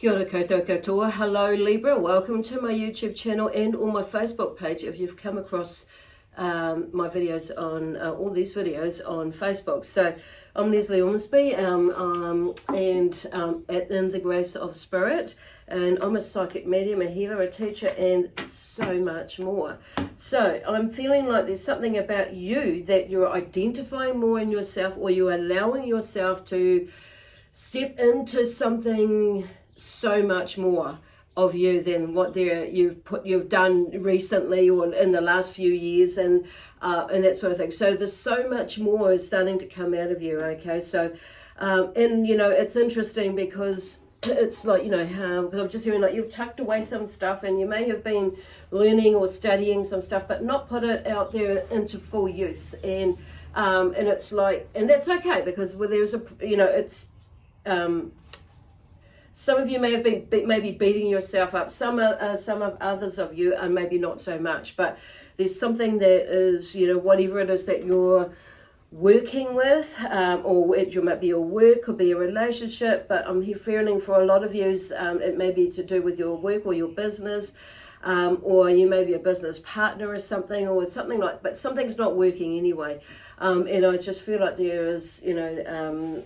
Kia ora koutou katoa. Hello Libra, welcome to my YouTube channel and on my Facebook page if you've come across my videos on all these videos on Facebook. So I'm Lesley Ormsby and in the grace of spirit, and I'm a psychic medium, a healer, a teacher, and so much more. So I'm feeling like there's something about you that you're identifying more in yourself, or you're allowing yourself to step into something so much more of you than what you've done recently or in the last few years, and that sort of thing. So there's so much more is starting to come out of you. Okay, so and you know, it's interesting because it's like, you know, because I'm just hearing like you've tucked away some stuff, and you may have been learning or studying some stuff but not put it out there into full use, and it's like, and that's okay, because there's a, you know, it's some of you may have been maybe beating yourself up. Some of others of you are maybe not so much. But there's something that is, you know, whatever it is that you're working with, or it might be your work, could be a relationship. But I'm here feeling for a lot of you, it may be to do with your work or your business, or you may be a business partner or something, but something's not working anyway. And I just feel like there is, you know,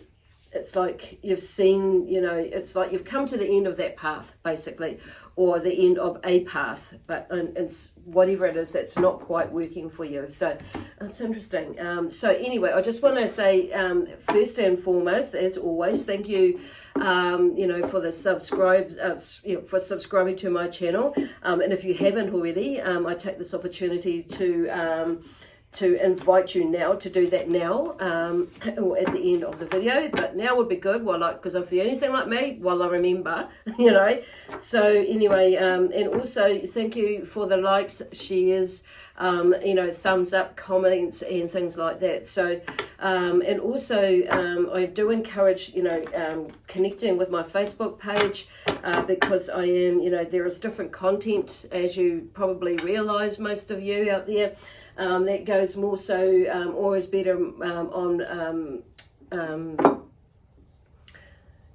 it's like you've seen, you know, it's like you've come to the end of that path, basically, or the end of a path, but it's whatever it is that's not quite working for you. So it's interesting. So anyway, I just want to say, first and foremost, as always, thank you, you know, for the for subscribing to my channel. And if you haven't already, I take this opportunity to invite you now to do that now, or at the end of the video. But now would be good, well, like, because if you're anything like me, well, I remember, you know. So anyway, and also thank you for the likes, shares, you know, thumbs up, comments, and things like that. So and also I do encourage, you know, connecting with my Facebook page, because I am, you know, there is different content, as you probably realize, most of you out there, that goes more so, always better on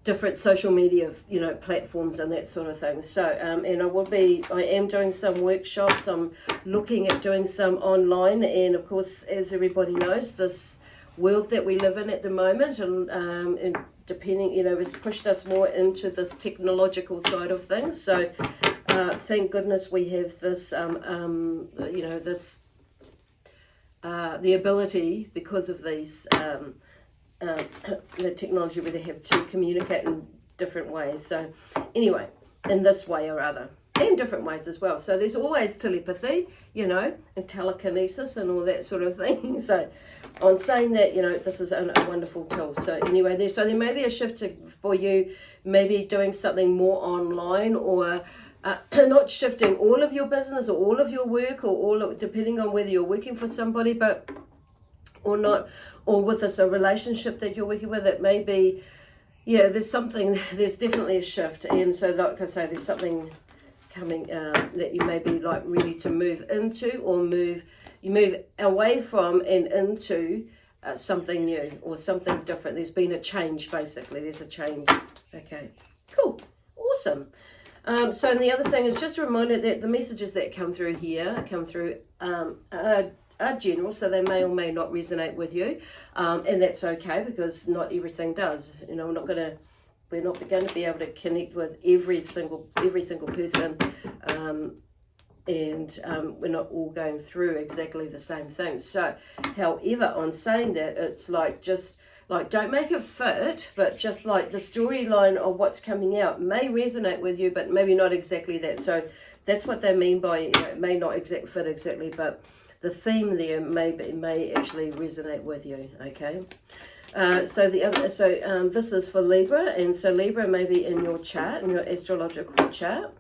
different social media, you know, platforms and that sort of thing. So and I am doing some workshops. I'm looking at doing some online, and of course, as everybody knows, this world that we live in at the moment, and depending, you know, has pushed us more into this technological side of things. So thank goodness we have this, you know, this the ability, because of these the technology we have, to communicate in different ways. So anyway, in this way or other, and different ways as well. So there's always telepathy, you know, and telekinesis and all that sort of thing. So on saying that, you know, this is a wonderful tool. So anyway, there may be a shift for you, maybe doing something more online, or not shifting all of your business or all of your work, or depending on whether you're working for somebody, but or not, or with this a relationship that you're working with. It may be, yeah, there's definitely a shift. And so, like I say, there's something coming that you may be like ready to move into, or you move away from and into something new or something different. There's been a change, basically. There's a change. Okay, cool, awesome. So, and the other thing is just a reminder that the messages that come through here are general, so they may or may not resonate with you, and that's okay, because not everything does. You know, we're not going to be able to connect with every single person, and we're not all going through exactly the same thing. So, however, on saying that, it's like, just like, don't make it fit, but just like the storyline of what's coming out may resonate with you, but maybe not exactly that. So that's what they mean by, you know, it may not fit exactly, but the theme there may actually resonate with you. Okay. So this is for Libra, and so Libra may be in your chart, in your astrological chart,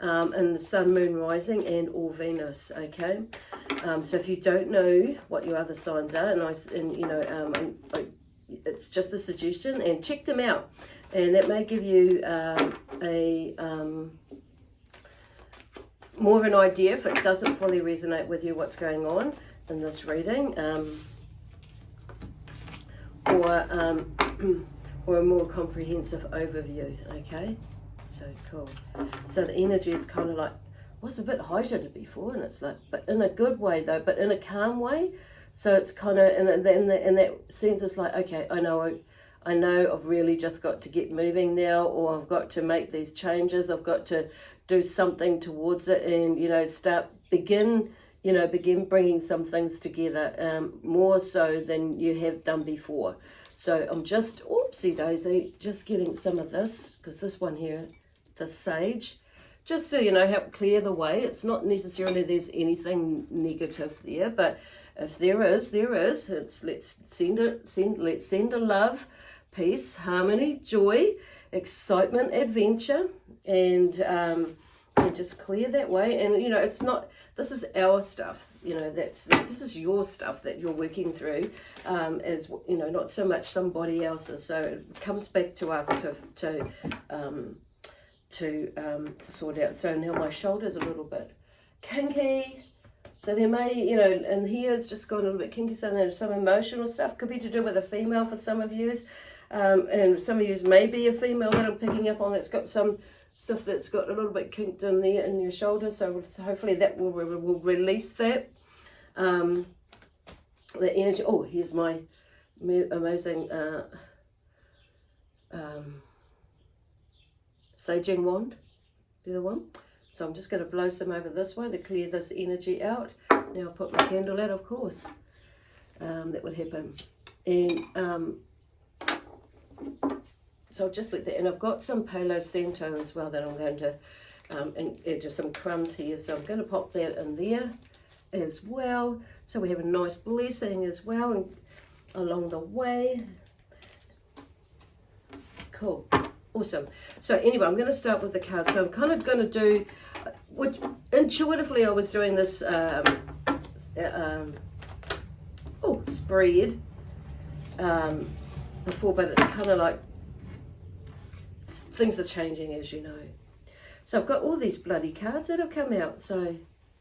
and the Sun, Moon, Rising, and or Venus. Okay. So if you don't know what your other signs are, and you know, it's just a suggestion, and check them out, and that may give you more of an idea, if it doesn't fully resonate with you, what's going on in this reading, or a more comprehensive overview. Okay, So cool. So the energy is kind of like, was a bit heightened before, and it's like, but in a good way though, but in a calm way. So it's kind of, in that sense, it's like, okay, I know I've really just got to get moving now, or I've got to make these changes. I've got to do something towards it, and, you know, begin bringing some things together, more so than you have done before. So I'm just, oopsie daisy, just getting some of this, because this one here, the sage, just to, you know, help clear the way. It's not necessarily there's anything negative there, but if there is, let's send a love, peace, harmony, joy, excitement, adventure, and just clear that way. And, you know, it's not, this is our stuff, you know, this is your stuff that you're working through, as, you know, not so much somebody else's. So it comes back to us to sort out. So now my shoulder's a little bit kinky. So there may, you know, and here it's just gone a little bit kinky. So there's some emotional stuff. Could be to do with a female for some of you. And some of you may be a female that I'm picking up on that's got some stuff that's got a little bit kinked in there in your shoulder. So hopefully that will release that. The energy. Oh, here's my amazing saging wand. The other one. So I'm just going to blow some over this one to clear this energy out. Now I'll put my candle out, of course. That would happen. And so I'll just let that. And I've got some Palo Santo as well that I'm going to, and just some crumbs here. So I'm going to pop that in there as well. So we have a nice blessing as well and along the way. Cool. Awesome. So anyway, I'm going to start with the cards. So I'm kind of going to do, which intuitively I was doing this spread before, but it's kind of like things are changing, as you know. So I've got all these bloody cards that have come out. So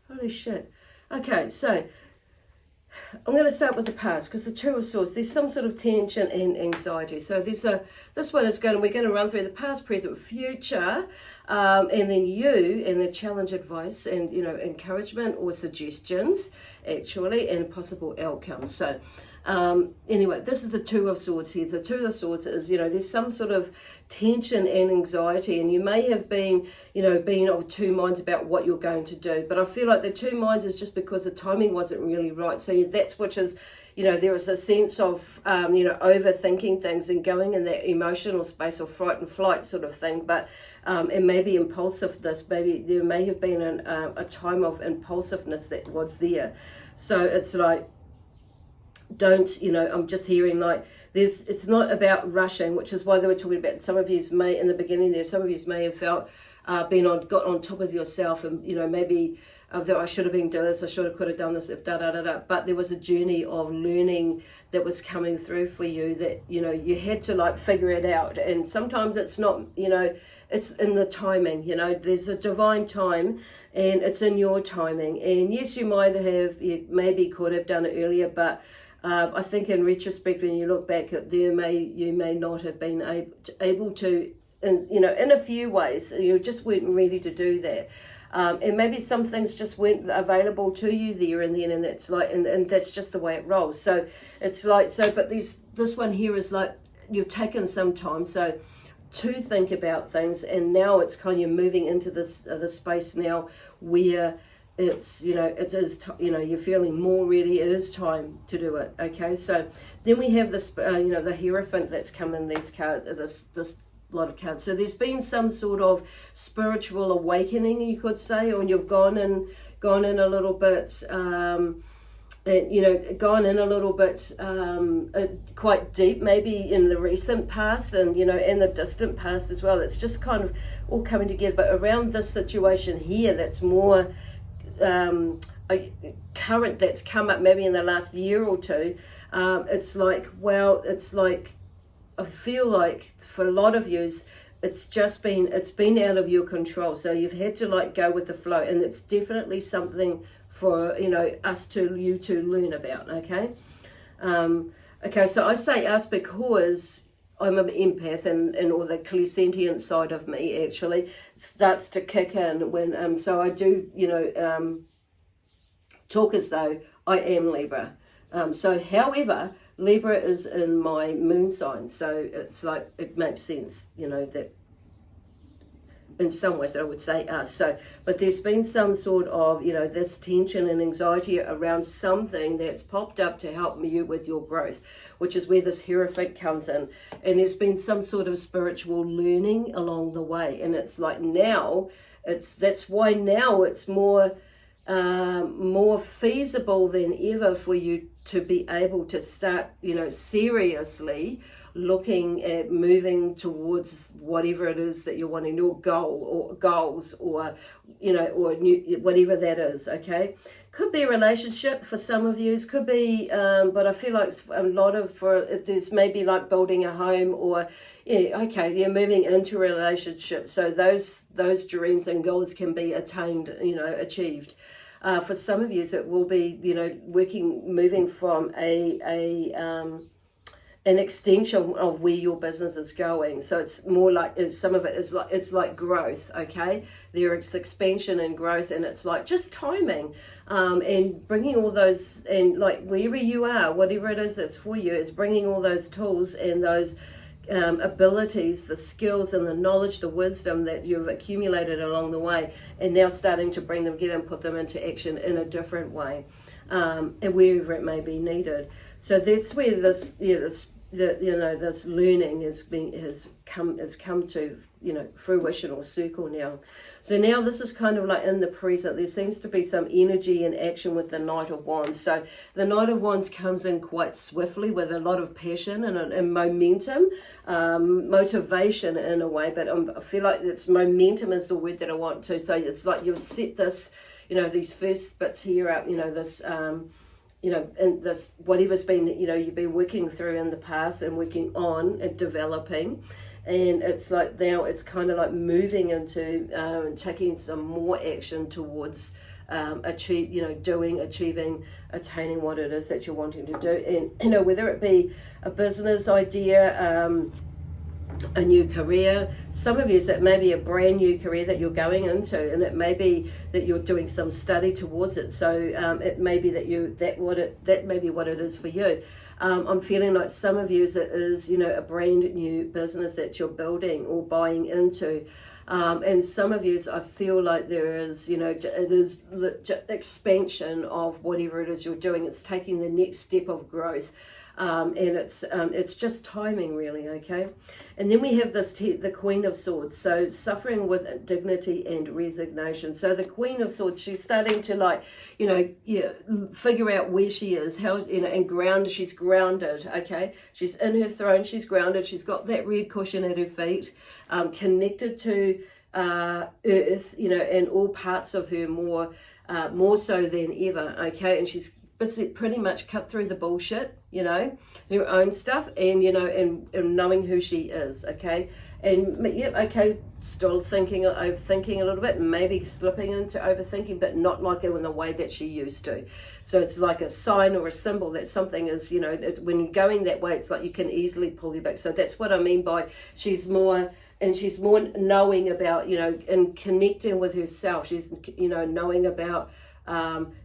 holy shit. Okay, so I'm going to start with the past, because the Two of Swords, there's some sort of tension and anxiety. So there's this one is we're going to run through the past, present, future, and then you and the challenge, advice, and, you know, encouragement or suggestions, actually, and possible outcomes. So anyway, this is the Two of Swords here. The Two of Swords is, you know, there's some sort of tension and anxiety, and you may have been, you know, being of two minds about what you're going to do. But I feel like the two minds is just because the timing wasn't really right. So that's which is, you know, there is a sense of, you know, overthinking things and going in that emotional space or fright and flight sort of thing. But it may be impulsiveness. Maybe there may have been a time of impulsiveness that was there. So it's like, don't, you know, I'm just hearing like it's not about rushing, which is why they were talking about, some of you may, in the beginning there, some of you may have felt got on top of yourself, and, you know, maybe that I should have been doing this, I should have, could have done this, but there was a journey of learning that was coming through for you, that, you know, you had to like figure it out. And sometimes it's not, you know, it's in the timing, you know, there's a divine time and it's in your timing. And yes, you maybe could have done it earlier, but I think in retrospect, when you look back, you may not have been able to, you know, in a few ways, you just weren't ready to do that. And maybe some things just weren't available to you there and then, and that's like, and that's just the way it rolls. So it's like, so, but this one here is like, you've taken some time to think about things, and now it's kind of moving into this space now where it's, you know, it is, you know, you're feeling more ready. It is time to do it. Okay, so then we have this, you know, the Hierophant that's come in these cards, this lot of cards. So there's been some sort of spiritual awakening, you could say, or you've gone in a little bit, and, you know, gone in a little bit quite deep, maybe in the recent past, and, you know, in the distant past as well. It's just kind of all coming together. But around this situation here, that's more current, that's come up maybe in the last year or two, it's like, well, it's like, I feel like for a lot of yous, it's been out of your control. So you've had to like go with the flow, and it's definitely something for, you know, you to learn about. Okay. Okay. So I say us because I'm an empath, and or the clairsentient side of me actually starts to kick in when so I do, you know, talk as though I am Libra. So however, Libra is in my moon sign, so it's like it makes sense, you know, that in some ways that I would say us. So, but there's been some sort of, you know, this tension and anxiety around something that's popped up to help you with your growth, which is where this Hierophant comes in. And there's been some sort of spiritual learning along the way. And it's like now, that's why now it's more feasible than ever for you to be able to start, you know, seriously looking at moving towards whatever it is that you're wanting, your goal or goals, or, you know, or whatever that is. Okay, could be a relationship for some of you, could be, but I feel like a lot of there's maybe like building a home, or you're moving into a relationship. So those dreams and goals can be attained, you know, achieved. For some of you, it will be, you know, moving from an extension of where your business is going. So it's more like, some of it is like, it's like growth. Okay, there is expansion and growth, and it's like just timing, and bringing all those, and like wherever you are, whatever it is that's for you, it's bringing all those tools and those abilities, the skills and the knowledge, the wisdom that you've accumulated along the way, and now starting to bring them together and put them into action in a different way, and wherever it may be needed. So that's where this learning has come to, you know, fruition or circle now. So now this is kind of like in the present. There seems to be some energy and action with the Knight of Wands. So the Knight of Wands comes in quite swiftly with a lot of passion and momentum, motivation in a way, but I feel like it's momentum is the word that I want to. So it's like you've set this, you know, these first bits here up, you know, this you know, and this, whatever's been, you know, you've been working through in the past and working on and developing, and it's like now it's kind of like moving into taking some more action towards achieving, attaining what it is that you're wanting to do. And, you know, whether it be a business idea, a new career. Some of you, it may be a brand new career that you're going into, and it may be that you're doing some study towards it. So it may be that may be what it is for you. I'm feeling like some of you, it is, you know, a brand new business that you're building or buying into. And some of you, I feel like there is, you know, it is expansion of whatever it is you're doing. It's taking the next step of growth. And it's just timing, really. Okay, and then we have the Queen of Swords, so suffering with dignity and resignation. So the Queen of Swords, she's starting to, like, you know, figure out where she is, how, you know, and grounded. She's grounded. Okay, she's in her throne, she's grounded, she's got that red cushion at her feet, connected to earth, you know, and all parts of her more so than ever. Okay, and she's pretty much cut through the bullshit, you know, her own stuff, and, you know, and knowing who she is. Okay, and yeah, okay, still overthinking a little bit, maybe slipping into overthinking, but not like in the way that she used to. So it's like a sign or a symbol that something is, you know, when you're going that way, it's like you can easily pull you back. So that's what I mean by she's more knowing about, you know, and connecting with herself. She's, you know, knowing about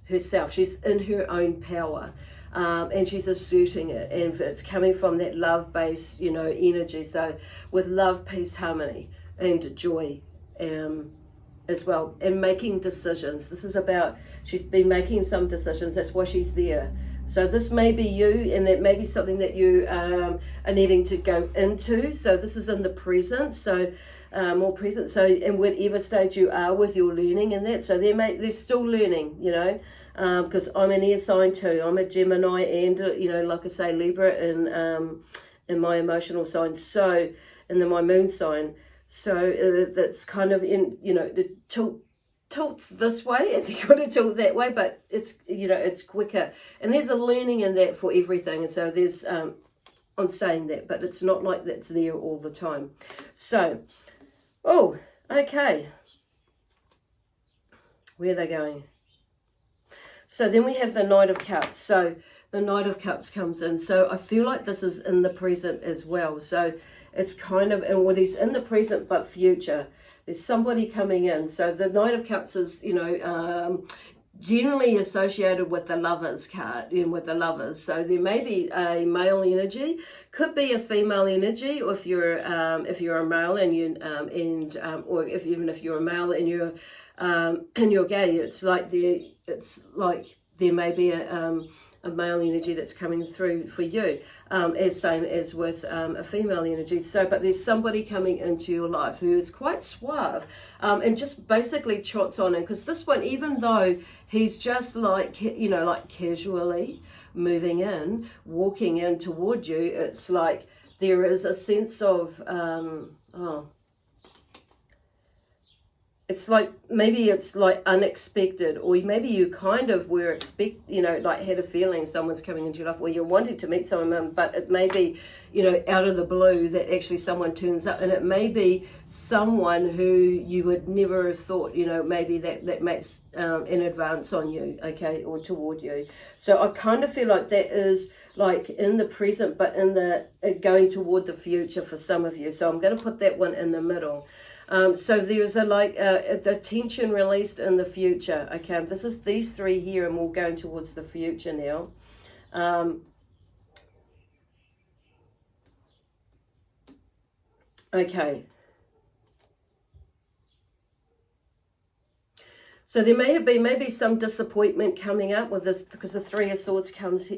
herself. She's in her own power, and she's asserting it, and it's coming from that love-based, you know, energy. So with love, peace, harmony, and joy, as well, and making decisions. This is about, she's been making some decisions. That's why she's there. So this may be you, and that may be something that you are needing to go into. So this is in the present. So more present. So in whatever stage you are with your learning and that. So they're still learning, you know, because I'm an air sign too. I'm a Gemini, and, you know, like I say, Libra in my emotional sign. So, and then my moon sign. So that's kind of in, you know, the tilts this way, and you've got to tilt that way, but it's, you know, it's quicker, and there's a learning in that for everything. And so there's I'm saying that, but it's not like that's there all the time. So okay, where are they going? So then we have the Knight of Cups. So the Knight of Cups comes in. So I feel like this is in the present as well. So it's kind of, and what is in the present but future. There's somebody coming in. So the Knight of Cups is, you know, generally associated with the Lovers card, you know, with the Lovers. So there may be a male energy, could be a female energy, or if you're a male and you or even if you're a male and you're gay, it's like there may be a male energy that's coming through for you, as same as with a female energy. So, but there's somebody coming into your life who is quite suave, and just basically trots on in, because this one, even though he's just like, you know, like casually moving in, walking in toward you, it's like there is a sense of, it's like, maybe it's like unexpected, or maybe you kind of were you know, like had a feeling someone's coming into your life, or you're wanting to meet someone, but it may be, you know, out of the blue that actually someone turns up, and it may be someone who you would never have thought, you know, maybe that makes an advance on you, okay, or toward you. So I kind of feel like that is like in the present, but in the going toward the future for some of you. So I'm going to put that one in the middle. So there's the tension released in the future. Okay, this is these three here, and we're going towards the future now. Okay. So there may have been maybe some disappointment coming up with this, because the Three of Swords comes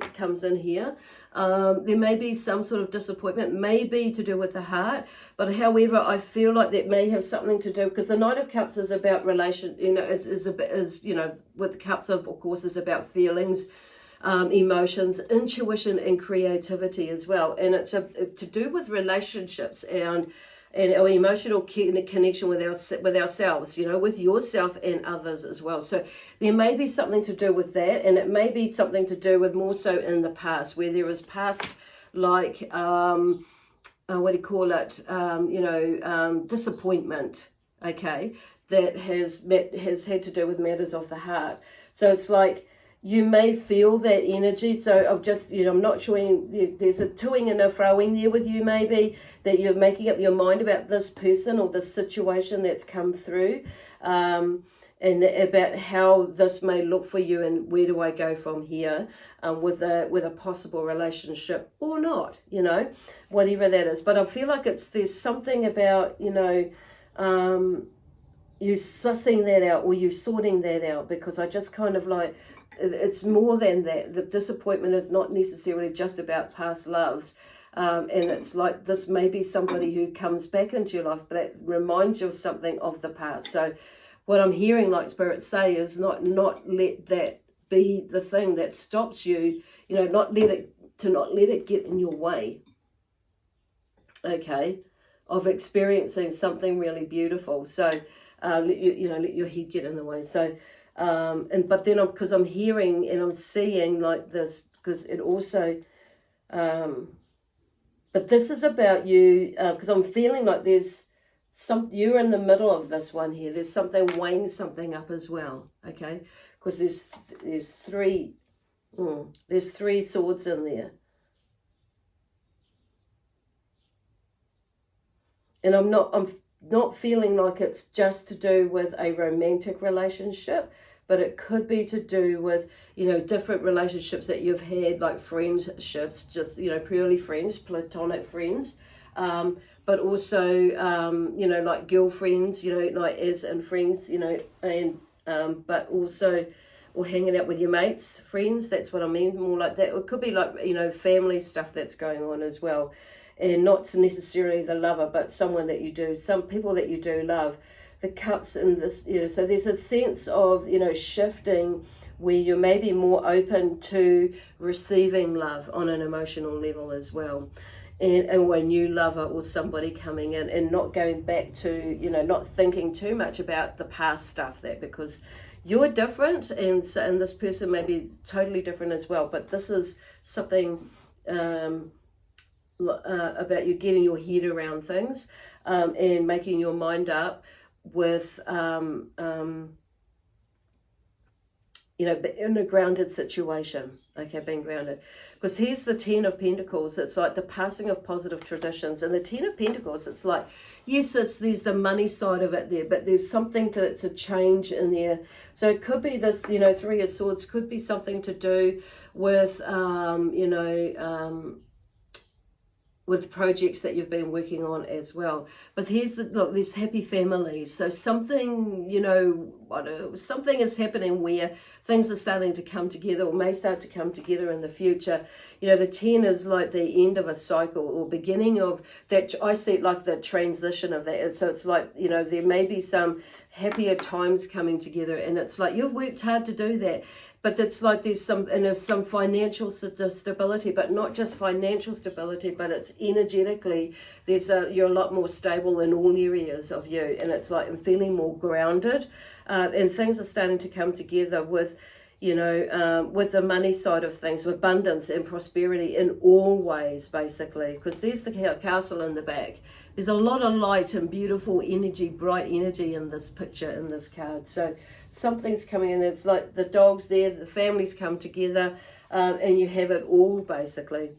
in here. There may be some sort of disappointment, maybe to do with the heart. But however, I feel like that may have something to do, because the Knight of Cups is about relation. You know, is you know, with the Cups of course is about feelings, emotions, intuition, and creativity as well. And it's to do with relationships and our emotional connection with ourselves, you know, with yourself and others as well. So there may be something to do with that, and it may be something to do with more so in the past, where there was past, like, what do you call it, you know, disappointment, okay, that has had to do with matters of the heart. So it's like, you may feel that energy. So I'm just, you know, I'm not sure, there's a toing and a froing there with you, maybe, that you're making up your mind about this person or this situation that's come through, and about how this may look for you, and where do I go from here, with a possible relationship or not, you know, whatever that is. But I feel like there's something about, you know, you sussing that out, or you sorting that out, because I just kind of like, it's more than that. The disappointment is not necessarily just about past loves, and it's like this may be somebody who comes back into your life, but it reminds you of something of the past. So what I'm hearing, like Spirit say, is not let that be the thing that stops you, you know, not let it get in your way, okay, of experiencing something really beautiful. So let your head get in the way. So but then because I'm hearing and I'm seeing like this, because it also, but this is about you, because I'm feeling like there's you're in the middle of this one here. There's something weighing something up as well, okay, because there's three swords in there, and I'm not feeling like it's just to do with a romantic relationship, but it could be to do with, you know, different relationships that you've had, like friendships, just, you know, purely friends, platonic friends, but also, you know, like girlfriends, you know, like as in friends, you know, and, but also, or hanging out with your mates, friends, that's what I mean, more like that. It could be like, you know, family stuff that's going on as well. And not necessarily the lover, but someone that you do, some people that you do love. The Cups in this, you know, so there's a sense of, you know, shifting where you're maybe more open to receiving love on an emotional level as well. And a new lover or somebody coming in, and not going back to, you know, not thinking too much about the past stuff there, because you're different, and this person may be totally different as well. But this is something, about you getting your head around things, and making your mind up with you know, but in a grounded situation, okay, being grounded. Because here's the Ten of Pentacles. It's like the passing of positive traditions. And the Ten of Pentacles, it's like, yes, there's the money side of it there, but there's something that's a change in there. So it could be this, you know, Three of Swords could be something to do with, you know, with projects that you've been working on as well. But here's the, look, there's happy families. So something, you know, something is happening where things are starting to come together, or may start to come together in the future. You know, the 10 is like the end of a cycle, or beginning of that. I see it like the transition of that. So it's like, you know, there may be some happier times coming together, and it's like you've worked hard to do that. But it's like there's some financial stability, but not just financial stability, but it's energetically, you're a lot more stable in all areas of you. And it's like I'm feeling more grounded, and things are starting to come together with, you know, with the money side of things, abundance and prosperity in all ways, basically. Because there's the castle in the back. There's a lot of light and beautiful energy, bright energy in this picture, in this card. So something's coming in. It's like the dogs there, the families come together, and you have it all, basically.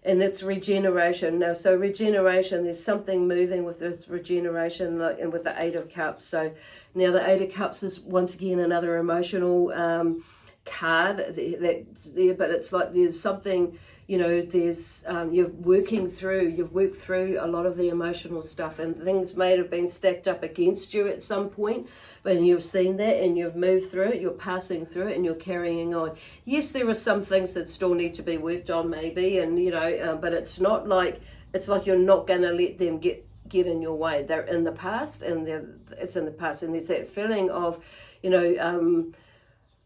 And that's regeneration. Now, so regeneration, there's something moving with this regeneration, like, and with the Eight of Cups. So now the Eight of Cups is once again another emotional card that's there, but it's like there's something, you know, there's you've worked through a lot of the emotional stuff, and things may have been stacked up against you at some point, but you've seen that and you've moved through it, you're passing through it, and you're carrying on. Yes, there are some things that still need to be worked on, maybe, and you know, but it's not like, it's like you're not going to let them get in your way. They're in the past, and it's in the past, and there's that feeling of, you know,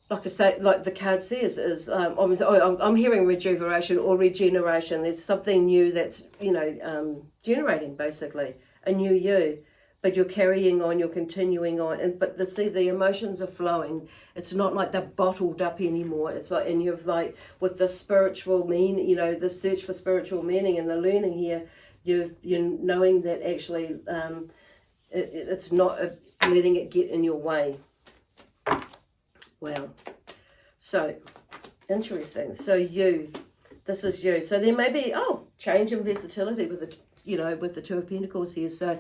like I say, like the card says, is I'm hearing rejuvenation or regeneration. There's something new that's, you know, generating, basically a new you, but you're carrying on, you're continuing on, and but the emotions are flowing. It's not like they're bottled up anymore. It's like, and you've like with the spiritual meaning, you know, the search for spiritual meaning and the learning here, you're knowing that actually it's not letting it get in your way. Wow. So, interesting. So this is you. So there may be, change in versatility with the, you know, with the Two of Pentacles here. So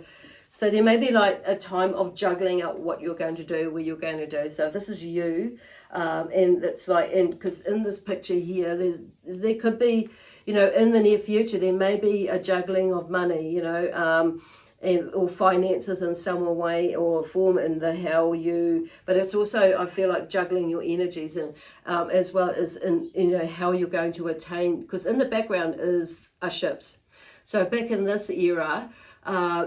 there may be like a time of juggling out what you're going to do, where you're going to do. So this is you. And it's like, and because in this picture here, there could be, you know, in the near future, there may be a juggling of money, you know, or finances in some way or form, in the how you, but it's also, I feel like, juggling your energies, and as well as in, you know, how you're going to attain, because in the background are ships. So back in this era,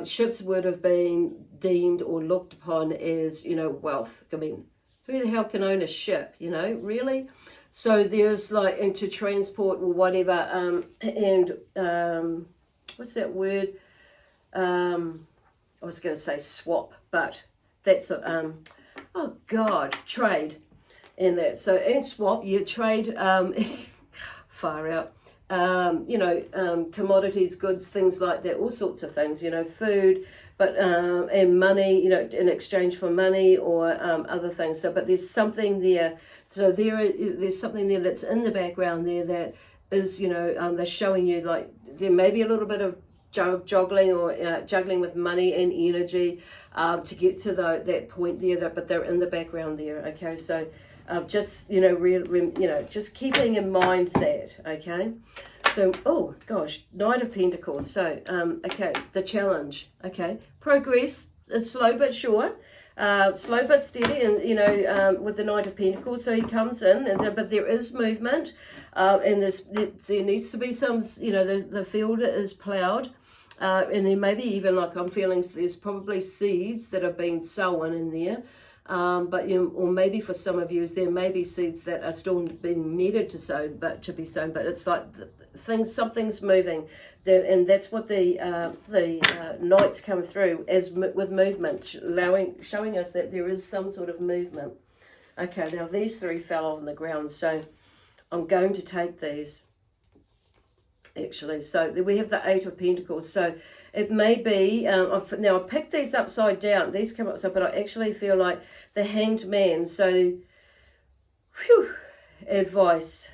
ships would have been deemed or looked upon as, you know, wealth. I mean, who the hell can own a ship, you know, really? So there's like, and to transport or whatever, and what's that word? I was going to say swap, but that's trade, and that. So and swap, you trade, far out, you know, commodities, goods, things like that, all sorts of things, you know, food, but and money, you know, in exchange for money or other things. So, but there's something there. So there's something there that's in the background there that is, you know, they're showing you, like, there may be a little bit of juggling or juggling with money and energy to get to that point there, but they're in the background there. Okay, so just, you know, just keeping in mind that. Okay, so oh gosh, Knight of Pentacles. So okay, the challenge. Okay, progress is slow but sure. Slow but steady, and you know, with the Knight of Pentacles, so he comes in, and but there is movement, and there needs to be some, you know, the field is ploughed, and there may be even, like, I'm feeling there's probably seeds that have been sown in there, but you know, or maybe for some of you there may be seeds that are still being needed to be sown, but it's like something's moving there, and that's what the Knights come through as with movement, showing us that there is some sort of movement. Okay, now these three fell on the ground, so I'm going to take these actually. So we have the Eight of Pentacles, so it may be now I picked these upside down, these come upside, but I actually feel like the Hanged Man. So Whew. Advice.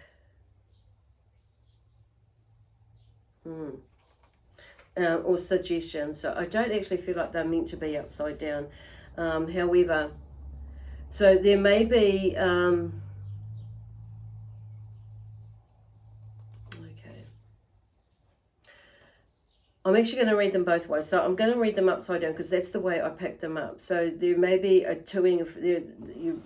Or suggestions. So I don't actually feel like they're meant to be upside down. However, so there may be... I'm actually going to read them both ways. So I'm going to read them upside down because that's the way I picked them up. So there may be a toing of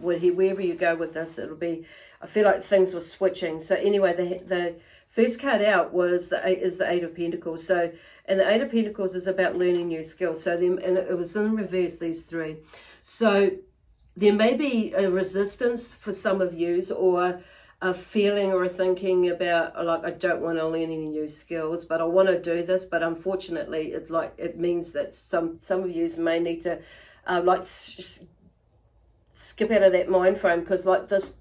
wherever you go with this, it'll be, I feel like things were switching. So anyway, the first card out was the Eight of Pentacles. So, and the Eight of Pentacles is about learning new skills. So and it was in reverse, these three. So there may be a resistance for some of yous, or a feeling or a thinking about, like, I don't want to learn any new skills, but I want to do this. But unfortunately, it's like, it means that some of you may need to like skip out of that mind frame, because like this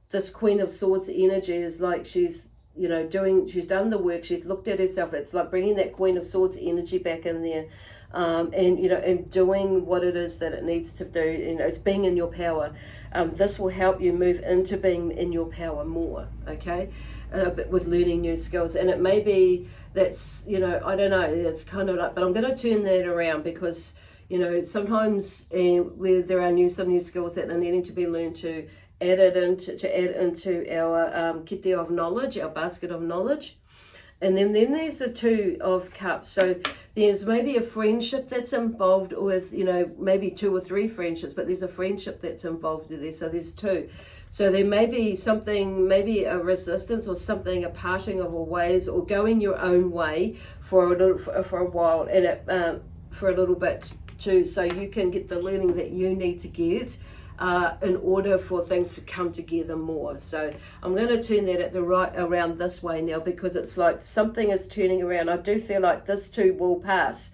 this Queen of Swords energy is like, she's, you know, she's done the work, she's looked at herself. It's like bringing that Queen of Swords energy back in there. And, you know, and doing what it is that it needs to do. You know, it's being in your power. This will help you move into being in your power more, okay? But with learning new skills. And it may be that's, you know, I don't know, it's kind of like, but I'm going to turn that around, because, you know, sometimes where there are some new skills that are needing to be learned, to add into our kete of knowledge, our basket of knowledge. And then there's the Two of Cups. So there's maybe a friendship that's involved with, you know, maybe 2 or 3 friendships, but there's a friendship that's involved in there. So there's 2. So there may be something, maybe a resistance or something, a parting of ways, or going your own way for a while, and for a little bit too, so you can get the learning that you need to get in order for things to come together more. So I'm going to turn that around this way now, because it's like something is turning around. I do feel like this too will pass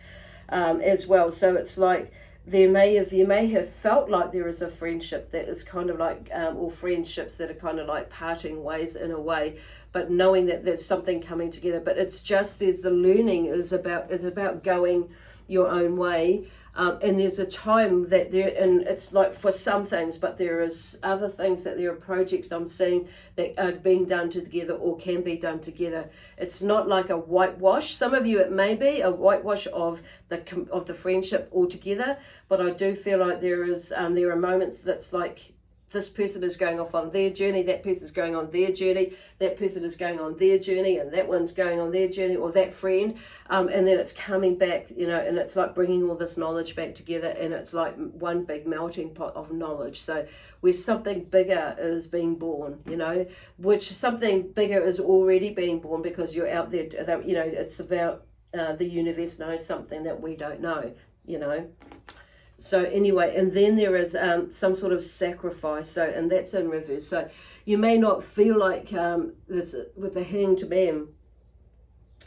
as well. So it's like you may have felt like there is a friendship that is kind of like, or friendships that are kind of like parting ways in a way, but knowing that there's something coming together. But it's just the learning is about going your own way. And there's a time that and it's like for some things, but there is other things that there are projects I'm seeing that are being done together or can be done together. It's not like a whitewash. Some of you, it may be a whitewash of the friendship altogether, but I do feel like there are moments that's like, this person is going off on their journey, that person's going on their journey, that person is going on their journey, and that one's going on their journey, or that friend, and then it's coming back, you know, and it's like bringing all this knowledge back together, and it's like one big melting pot of knowledge. So where something bigger is being born, you know, which something bigger is already being born, because you're out there, you know, it's about the universe knows something that we don't know, you know. So anyway, and then there is some sort of sacrifice, so, and that's in reverse. So you may not feel like this with the Hanged Man,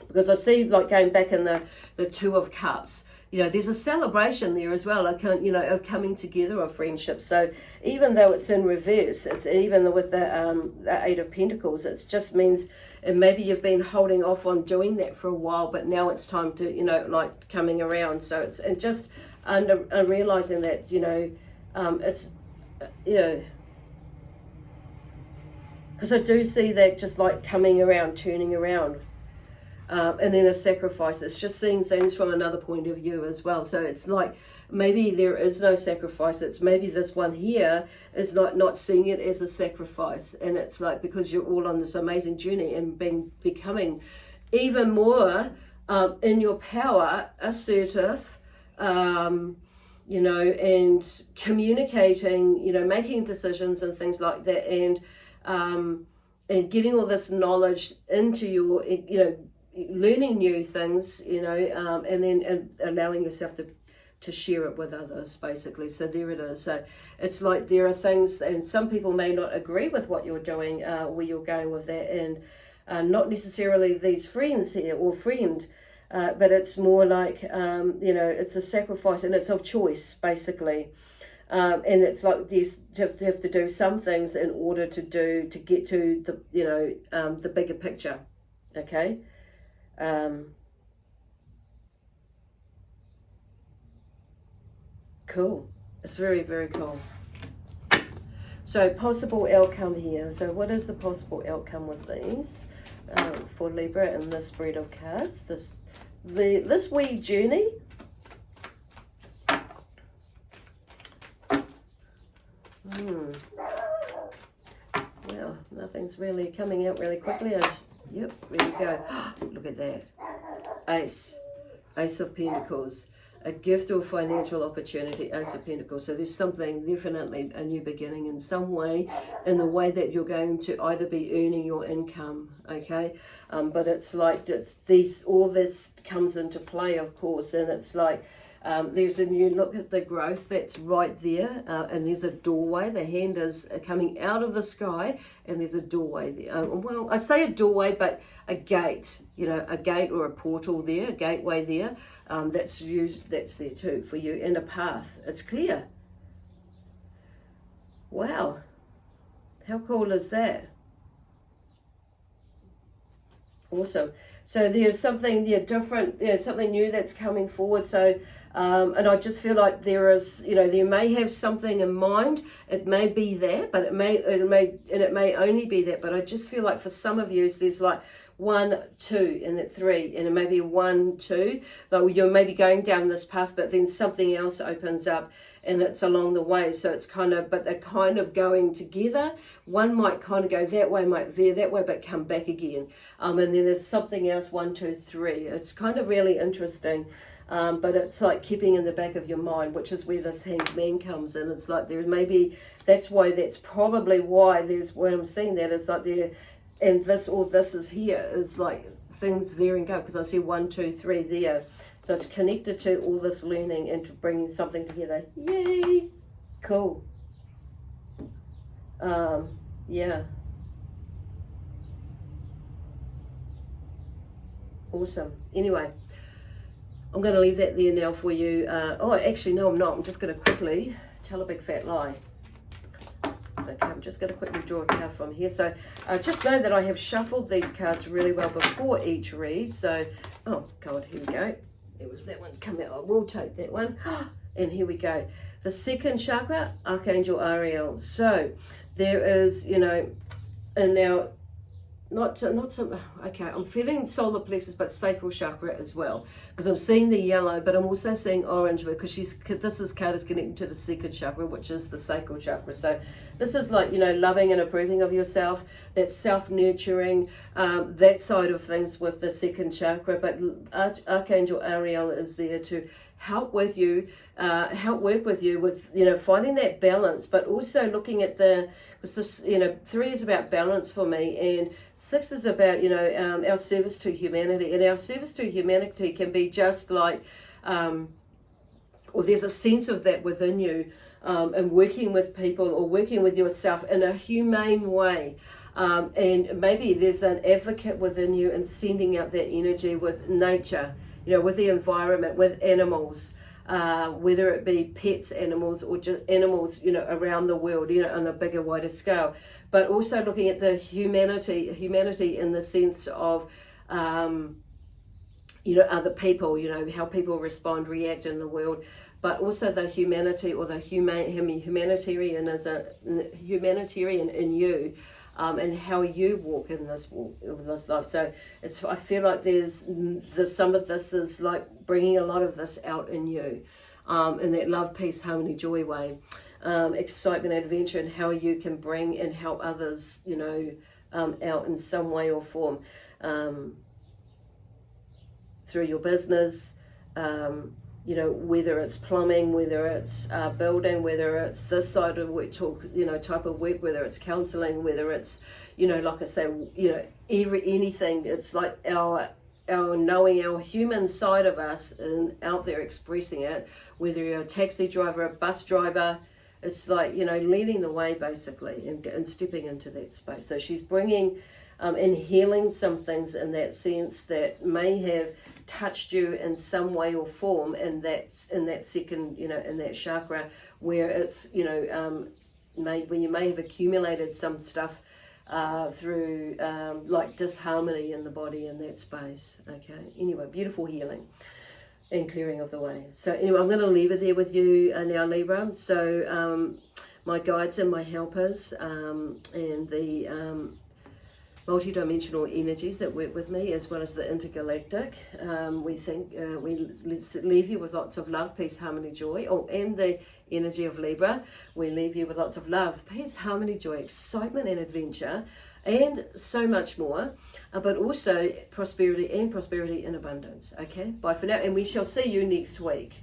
because I see, like, going back in the Two of Cups, you know, there's a celebration there as well, you know, a coming together of friendship. So even though it's in reverse, it's even with the Eight of Pentacles, it just means, and maybe you've been holding off on doing that for a while, but now it's time to, you know, like coming around. So it's, and just realizing that, you know, it's, you know, because I do see that just like coming around, turning around, and then a sacrifice. It's just seeing things from another point of view as well. So it's like, maybe there is no sacrifice. It's maybe this one here is not seeing it as a sacrifice, and it's like, because you're all on this amazing journey and becoming even more in your power, assertive, you know, and communicating, you know, making decisions and things like that, and getting all this knowledge into your, you know, learning new things, you know, and then allowing yourself to share it with others, basically. So there it is. So it's like there are things, and some people may not agree with what you're doing, where you're going with that, and not necessarily these friends here or friend, but it's more like, you know, it's a sacrifice, and it's of choice, basically. And it's like you have to do some things in order to get to the, you know, the bigger picture, okay? Cool. It's very, very cool. So possible outcome here. So what is the possible outcome with these for Libra in this spread of cards? This wee journey. Well, nothing's really coming out really quickly. Yep, there you go. Look at that. Ace of Pentacles. A gift or financial opportunity, Ace of Pentacles. So there's something, definitely a new beginning in some way, in the way that you're going to either be earning your income, okay? But it's like, all this comes into play, of course, and it's like, there's a new look at the growth that's right there, and there's a doorway. The hand is coming out of the sky, and there's a doorway there. Well, I say a doorway, but a gate, you know, a gate or a portal there, a gateway there. That's there too for you, and a path. It's clear. Wow, how cool is that? Awesome. So there's something different, something new that's coming forward. So and I just feel like there is, there may have something in mind. It may be that, but it may only be that. But I just feel like for some of you, there's like 1, 2, and then 3, and it may be 1, 2. Like you're maybe going down this path, but then something else opens up, and it's along the way. So it's but they're kind of going together. One might kind of go that way, might veer that way, but come back again. And then there's something else, 1, 2, 3. It's kind of really interesting. But it's like keeping in the back of your mind, which is where this Hanged Man comes in. It's like that's probably why when I'm seeing that, it's like there, and this is here. It's like things veer and go, because I see 1, 2, 3 there. So it's connected to all this learning and to bringing something together. Yay! Cool. Yeah. Awesome. Anyway, I'm going to leave that there now for you. Actually, no, I'm not. I'm just going to quickly tell a big fat lie. Okay, I'm just going to quickly draw a card from here. So just know that I have shuffled these cards really well before each read. So, oh God, here we go. There was that one come out. I will take that one. And here we go. The second chakra, Archangel Ariel. So there is, and now, okay, I'm feeling solar plexus, but sacral chakra as well, because I'm seeing the yellow, but I'm also seeing orange, because this card is connected to the second chakra, which is the sacral chakra. So this is like, loving and approving of yourself, that self-nurturing, that side of things with the second chakra. But Archangel Ariel is there to help work with you with, finding that balance, but also looking at because this, 3 is about balance for me, and 6 is about, our service to humanity. And our service to humanity can be just like, or there's a sense of that within you, and working with people or working with yourself in a humane way. And maybe there's an advocate within you and sending out that energy with nature, with the environment, with animals, whether it be pets, animals, or just animals, around the world, on a bigger, wider scale. But also looking at the humanity in the sense of, other people, how people respond, react in the world. But also the humanity, or the humanitarian in you. And how you walk in this life. So I feel like there's some of this is like bringing a lot of this out in you, in that love, peace, harmony, joy way, excitement, adventure, and how you can bring and help others, out in some way or form, through your business. Whether it's plumbing, whether it's building, whether it's this side of work, type of work, whether it's counseling, whether it's, like I say, anything. It's like our knowing our human side of us and out there expressing it, whether you're a taxi driver, a bus driver. It's like, leading the way basically, and stepping into that space. So she's bringing and healing some things in that sense that may have touched you in some way or form in that second, in that chakra, where it's, where you may have accumulated some stuff through like disharmony in the body in that space. Okay, anyway, beautiful healing and clearing of the way. So anyway, I'm going to leave it there with you now, Libra. So my guides and my helpers, and the multi-dimensional energies that work with me, as well as the intergalactic. We leave you with lots of love, peace, harmony, joy. Oh, and the energy of Libra. We leave you with lots of love, peace, harmony, joy, excitement and adventure, and so much more. But also prosperity and abundance. Okay, bye for now, and we shall see you next week.